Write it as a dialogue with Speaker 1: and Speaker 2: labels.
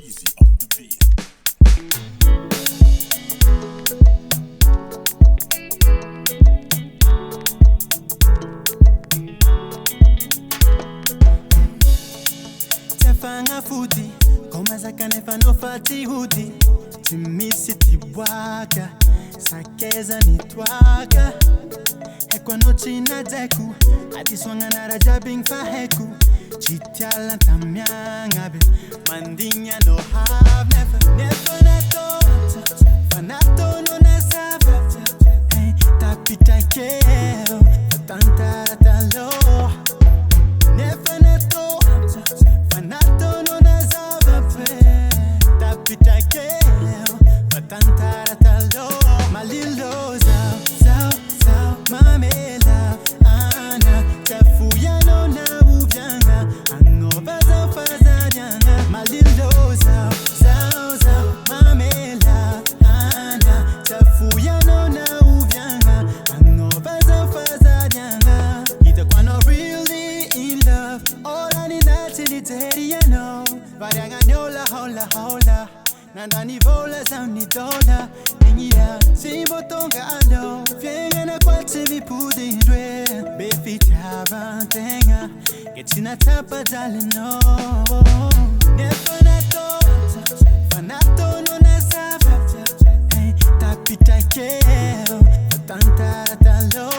Speaker 1: Easy on the beat.
Speaker 2: Tefanga futi, koma zakane fano fati hudi. Timisi tibwaka, sakeza nitwaka. Hekwa no china deku, adiswanga na rajabing faheku. Chitiala tamyangabe, mandinya no have never nato. Fanato no nasava, hey, tapita keo, tantara talo. Never nato, fanato no nasava, tapita keo, tantara talo. Malilo zao, mamela, ana, tafuya no na ubyanga, angoba zao fazanyanga. Malilo zao, mamela, ana, tafuya no na ubyanga, angoba zao fazanyanga. Itakuwa no really in love, all I need actually to know. Varianga nyola hola, nandani vola zamni dola. Ningira simbo tonga ando, vienga na kwatse vipudindwe. Befita vantenga, getina tapa dalino. Never nato, fanato no nasava, hey, tapita keo, tantara talo.